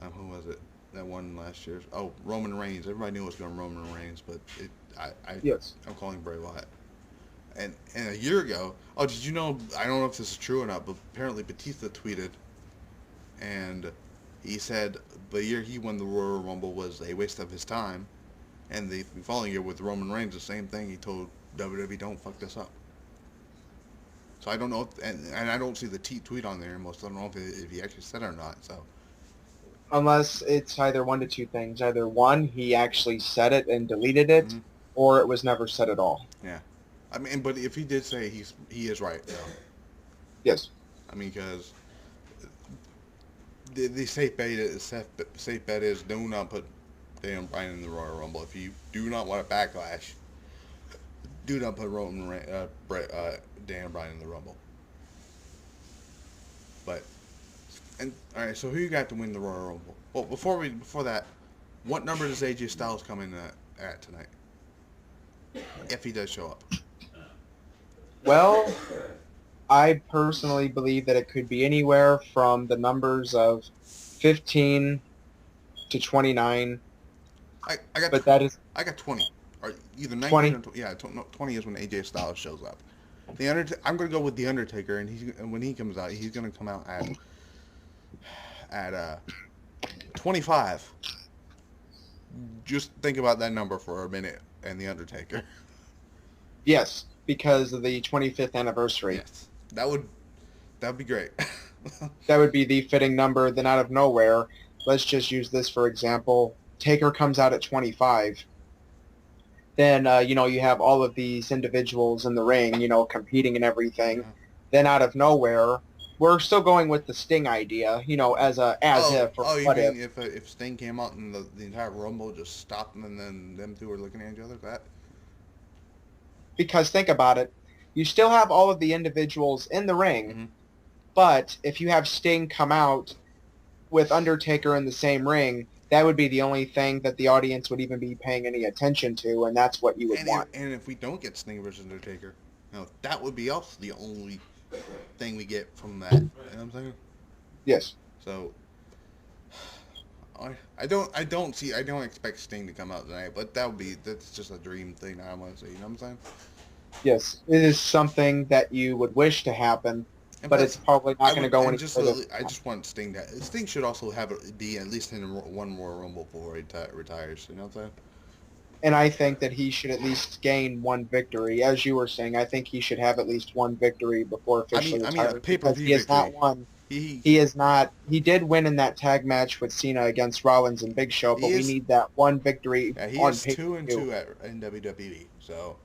who was it that won last year? Oh, Roman Reigns. Everybody knew it was going to be Roman Reigns, but Yes. I'm calling Bray Wyatt. And a year ago, oh, did you know? I don't know if this is true or not, but apparently Batista tweeted, and he said the year he won the Royal Rumble was a waste of his time. And the following year with Roman Reigns, the same thing. He told WWE, "Don't fuck this up." So I don't know, and I don't see the tweet on there anymore. So I don't know if he actually said it or not. So Unless it's either one to two things. Either one, he actually said it and deleted it, or it was never said at all. Yeah, I mean, but if he did say he is right, though. Yes. I mean, because the safe bet is do not put Daniel Bryan in the Royal Rumble. If you do not want a backlash, do not put Daniel Bryan in the Rumble. But all right, so who you got to win the Royal Rumble? Well, before that, what number does AJ Styles come in at tonight? If he does show up. Well, I personally believe that it could be anywhere from the numbers of 15 to 29. I got. But that is. I got 20, or either 19 20. or 20. Yeah, 20 is when AJ Styles shows up. I'm gonna go with the Undertaker, and when he comes out, he's gonna come out at 25. Just think about that number for a minute, and the Undertaker. Yes, because of the 25th anniversary. Yes, that'd be great. That would be the fitting number. Then out of nowhere, let's just use this for example. Taker comes out at 25. Then, you have all of these individuals in the ring, competing and everything. Yeah. Then out of nowhere, we're still going with the Sting idea, as if. Or you what mean if. if Sting came out and the entire Rumble just stopped and then them two were looking at each other? That? Because think about it. You still have all of the individuals in the ring, but if you have Sting come out with Undertaker in the same ring, that would be the only thing that the audience would even be paying any attention to, and that's what you would want. And if we don't get Sting versus Undertaker, that would be also the only thing we get from that. You know what I'm saying? Yes. So I don't expect Sting to come out tonight, but that's just a dream thing I want to say. You know what I'm saying? Yes, it is something that you would wish to happen, but it's probably not going to go any further. I just want Sting Sting should also be at least in one more Rumble before he retires. You know what I'm saying? And I think that he should at least gain one victory. As you were saying, I think he should have at least one victory before officially retiring. A pay-per-view he has victory. not won. He is not. He did win in that tag match with Cena against Rollins and Big Show, but we need that one victory. Yeah, he on is 2-2 in WWE. So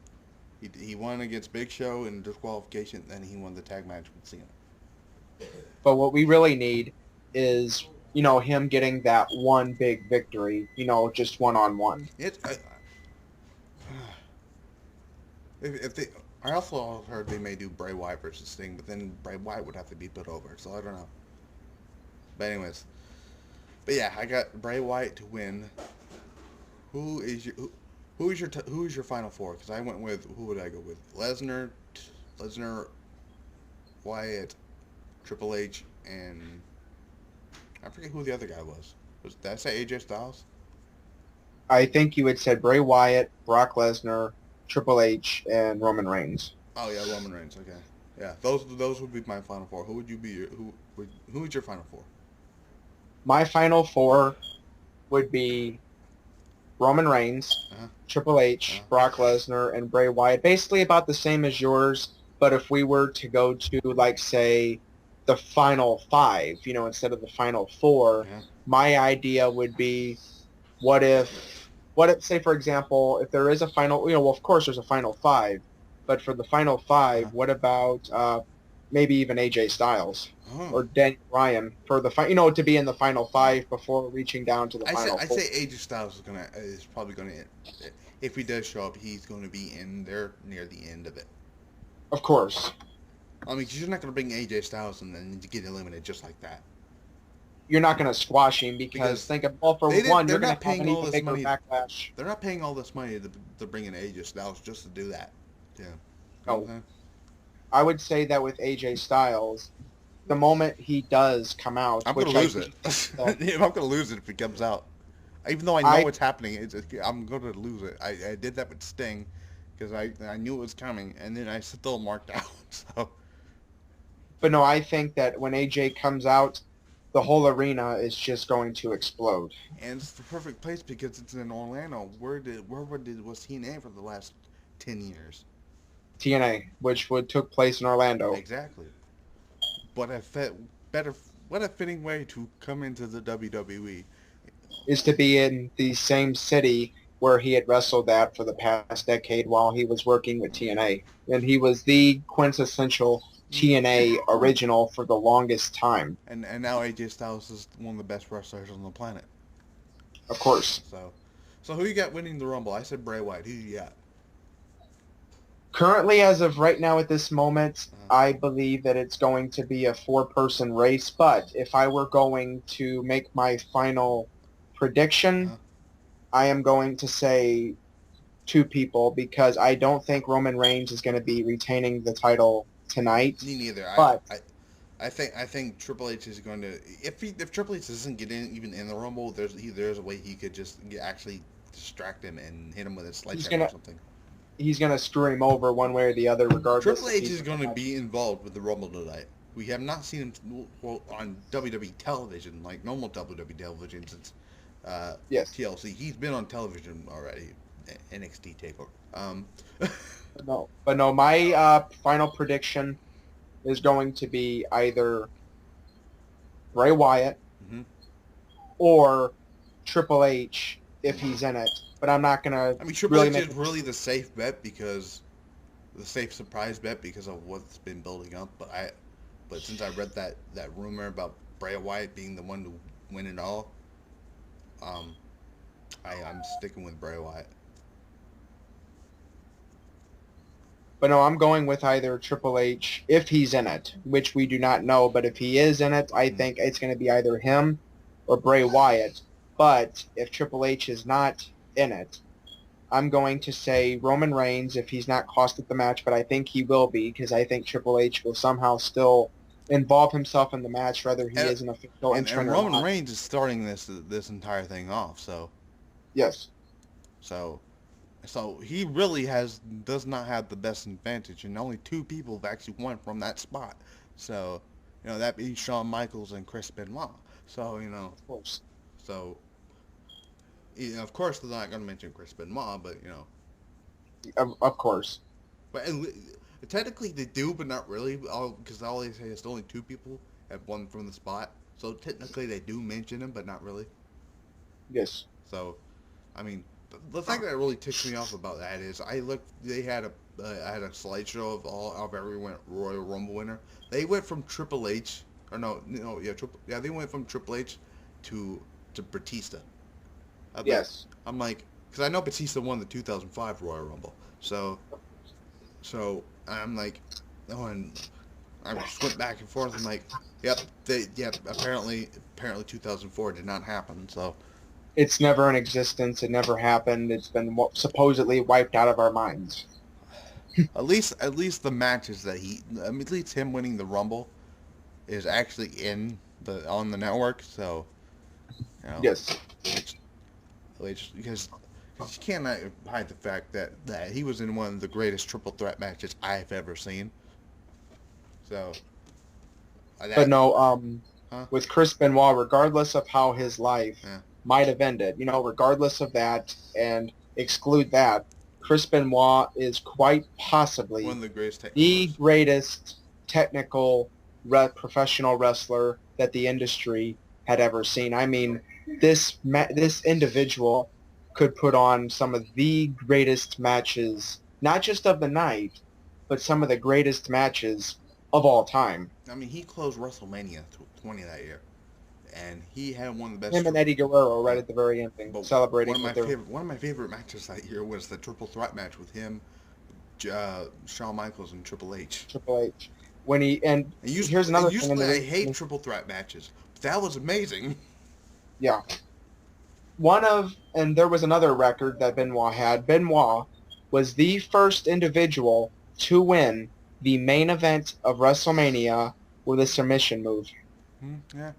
he won against Big Show in disqualification, then he won the tag match with Cena. But what we really need is, him getting that one big victory. Just one-on-one. If they, I also heard they may do Bray Wyatt versus Sting, but then Bray Wyatt would have to be put over. So I don't know. But anyways, but yeah, I got Bray Wyatt to win. Who is your who is your final four? Because I went with who would I go with? Lesnar, Wyatt, Triple H, and I forget who the other guy was. Did I say AJ Styles? I think you had said Bray Wyatt, Brock Lesnar, Triple H, and Roman Reigns. Oh yeah, Roman Reigns. Okay, yeah, those would be my final four. Who would you be? Who is your final four? My final four would be Roman Reigns, Uh-huh. Triple H, Uh-huh. Brock Lesnar, and Bray Wyatt. Basically about the same as yours, but if we were to go to, like, say, the final five, instead of the final four, Uh-huh. my idea would be, what if, say, for example, if there is a final, well, of course there's a final five, but for the final five, Uh-huh. what about maybe even AJ Styles Oh. or Daniel Bryan for the, to be in the final five before reaching down to the final I four? say AJ Styles is probably gonna, if he does show up, he's going to be in there near the end of it. Of course. I mean, 'cause you're not going to bring AJ Styles and then get eliminated just like that. You're not going to squash him because Because think of, well, for they did, one, they're you're going not to have paying an all even this bigger money. backlash. They're not paying all this money to bring in AJ Styles just to do that. Yeah. You know what I'm No, saying? I would say that with AJ Styles, the moment he does come out, I'm going which to I lose it. think, uh, I'm going to lose it if it comes out. Even though I know I, it's happening, I'm going to lose it. I did that with Sting because I knew it was coming, and then I still marked out. So, but no, I think that when AJ comes out, the whole arena is just going to explode. and it's the perfect place because it's in Orlando. Was TNA for the last 10 years? TNA, which would took place in Orlando, Exactly. What a better, what a fitting way to come into the WWE. is to be in the same city where he had wrestled at for the past decade while he was working with TNA. And he was the quintessential TNA original for the longest time, And now AJ Styles is one of the best wrestlers on the planet. of course. So, so who you got winning the Rumble? I said Bray Wyatt. Who you got? Currently, as of right now at this moment, Uh, I believe that it's going to be a four-person race. But if I were going to make my final prediction, uh, I am going to say two people because I don't think Roman Reigns is going to be retaining the title tonight. me neither. But I think Triple H is going to if Triple H doesn't get in even in the Rumble, there's a way he could just actually distract him and hit him with a he's sledgehammer or gonna something. he's gonna screw him over one way or the other, regardless. Triple If H he's is going to be involved with the Rumble tonight. We have not seen him on WWE television, like normal WWE television, since yes, TLC. He's been on television already, NXT Takeover. but no. My final prediction is going to be either Bray Wyatt hmm or Triple H if he's in it. But I'm not gonna I mean, Triple really H is make. really the safe bet because the safe surprise bet because of what's been building up. But since I read that rumor about Bray Wyatt being the one to win it all, um, I'm sticking with Bray Wyatt. But no, I'm going with either Triple H if he's in it, which we do not know. But if he is in it, I Mm. think it's going to be either him or Bray Wyatt. But if Triple H is not in it, I'm going to say Roman Reigns if he's not costed the match, but I think he will be because I think Triple H will somehow still involve himself in the match, whether he And, is an official and entrant or Roman not. Reigns is starting this entire thing off. Yes, So so he really does not have the best advantage, and only two people have actually won from that spot. So that being Shawn Michaels and Chris Benoit. So of course. so of course they're not going to mention Chris Benoit, but Of course. but technically they do, but not really, because all they say is only two people have won from the spot. So technically they do mention him, but not really. Yes. So, I mean, the thing that really ticks me off about that is I looked. They had I had a slideshow of every Royal Rumble winner. They went from Triple H, or yeah, they went from Triple H to Batista. Yes. I'm like, because I know Batista won the 2005 Royal Rumble, so So I'm like, oh, and I just went back and forth. I'm like, yep, apparently 2004 did not happen. So It's never in existence. It never happened. It's been supposedly wiped out of our minds. at least the matches that I mean, at least him winning the Rumble is actually in the on the network. So you know, Yes. which because you cannot hide the fact that he was in one of the greatest triple threat matches I've ever seen. So But that no, huh with Chris Benoit, regardless of how his life yeah might have ended, regardless of that and exclude that, Chris Benoit is quite one possibly of the greatest the technicals. greatest technical professional wrestler that the industry had ever seen. I mean, this individual could put on some of the greatest matches, not just of the night, but some of the greatest matches of all time. I mean, he closed WrestleMania 20 that year, and he had one of the best Him and Eddie Guerrero right yeah. at the very ending, But celebrating with their one of my favorite matches that year was the triple threat match with him, Shawn Michaels, and Triple H. Triple H. When he and here's And another thing in usually the I hate ring. triple threat matches, but that was amazing. Yeah, and there was another record that Benoit had. Benoit was the first individual to win the main event of WrestleMania with a submission move. Yeah.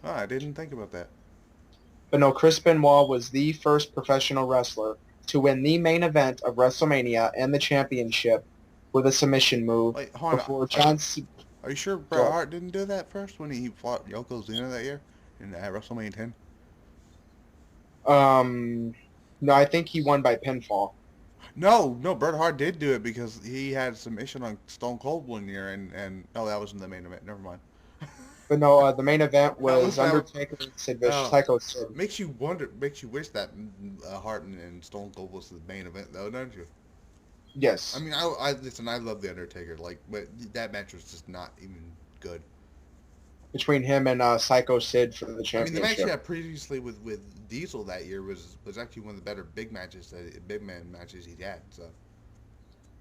Oh, I didn't think about that. But no, Chris Benoit was the first professional wrestler to win the main event of WrestleMania and the championship with a submission move Wait, hold on. before John Are you sure Bret Go Hart didn't do that first when he fought Yokozuna that year in WrestleMania 10? no, I think he won by pinfall. No, no, Bret Hart did do it because he had submission on Stone Cold one year, and oh, that was in the main event. Never mind. But no, the main event That was was that. Undertaker and Sid Vicious, Oh, Psycho Sid. makes you wish that Hart and Stone Cold was the main event, though, don't you? I Yes, mean, listen. I love the Undertaker, like, but that match was just not even good. between him and Psycho Sid for the I mean, the match he championship. had previously with Diesel that year was actually one of the better big man matches he'd had. So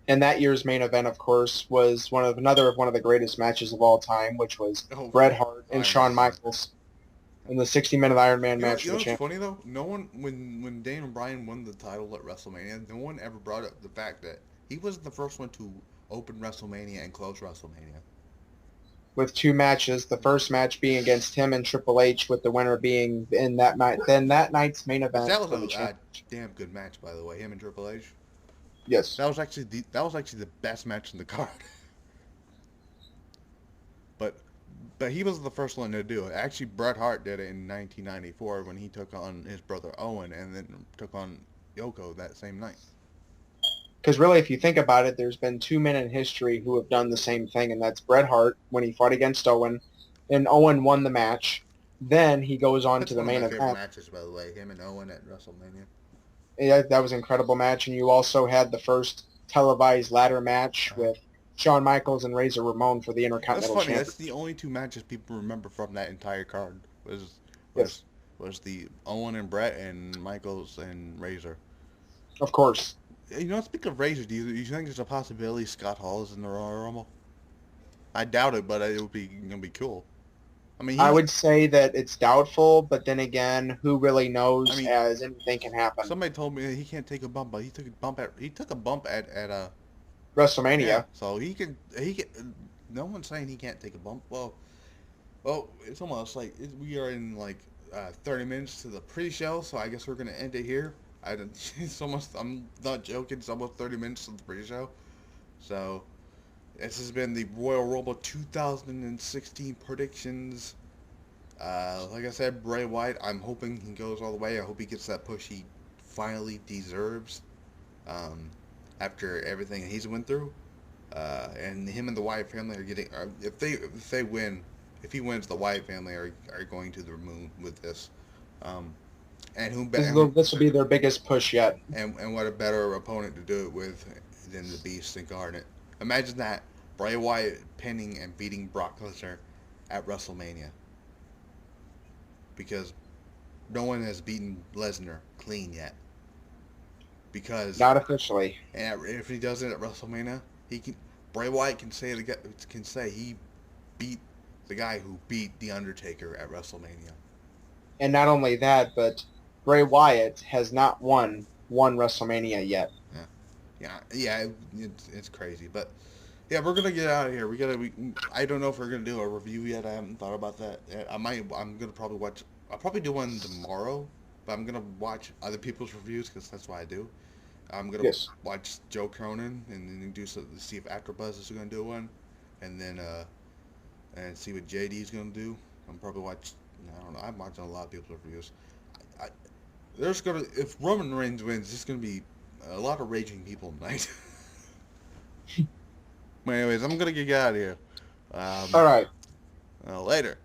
And that year's main event, of course, was one of the greatest matches of all time, which was oh, Bret Hart and Iron Shawn Man, yeah. Michaels in the 60-minute Iron Man match You for know the what's champ. funny though? No one when Daniel Bryan won the title at WrestleMania, no one ever brought up the fact that he was the first one to open WrestleMania and close WrestleMania. With two matches, the first match being against him and Triple H, with the winner being in that night. Then that night's main Which event that was for the a champ. damn good match, by the way. Him and Triple H. Yes, That was actually the best match in the card. but but he was the first one to do it. Actually, Bret Hart did it in 1994 when he took on his brother Owen and then took on Yoko that same night. because really, if you think about it, there's been two men in history who have done the same thing, and that's Bret Hart when he fought against Owen, and Owen won the match. Then he goes on That's to the one of main my favorite event. matches, by the way. Him and Owen at WrestleMania. Yeah, that was an incredible match, and you also had the first televised ladder match Uh-huh. with Shawn Michaels and Razor Ramon for the That's Intercontinental funny. That's Championship. the only two matches people remember from that entire card Yes, was was the Owen and Brett and Michaels and Razor. of course. You know, speaking of Razor, do you think there's a possibility Scott Hall is in the Royal Rumble? I doubt it, but it would be gonna be cool. I mean, I would say that it's doubtful, but then again, who really I knows mean, as anything can happen. somebody told me that he can't take a bump, but he took a bump at yeah. WrestleMania. So he can. No one's saying he can't take a bump. Well, it's almost like we are in like 30 minutes to the pre-show, so I guess we're gonna end it here. I don't, it's almost. I'm not joking. It's almost 30 minutes to the pre-show. So this has been the Royal Rumble 2016 predictions. Like I said, Bray Wyatt. I'm hoping he goes all the way. I hope he gets that push he finally deserves um, after everything he's went through. And him and the Wyatt family are getting. If they win, if he wins, the Wyatt family are going to the moon with this. Um, and who be- This will be their biggest push yet. and what a better opponent to do it with than the Beast incarnate. Imagine that Bray Wyatt pinning and beating Brock Lesnar at WrestleMania because no one has beaten Lesnar clean yet. because Not officially. if he does it at WrestleMania, Bray Wyatt can say he beat the guy who beat The Undertaker at WrestleMania. And not only that, but Bray Wyatt has not won one WrestleMania yet. Yeah. It's crazy, but yeah, we're gonna get out of here. I don't know if we're gonna do a review yet. I haven't thought about that. I'm gonna probably watch. I'll probably do one tomorrow, but I'm gonna watch other people's reviews because that's what I do. I'm gonna watch Joe Cronin and then see if AfterBuzz is gonna do one, and then and see what JD's gonna do. I'm probably watch. I don't know. I'm watching a lot of people's reviews. I, if Roman Reigns wins, there's gonna be a lot of raging people tonight. But anyways, I'm gonna get out of here. All right. Later.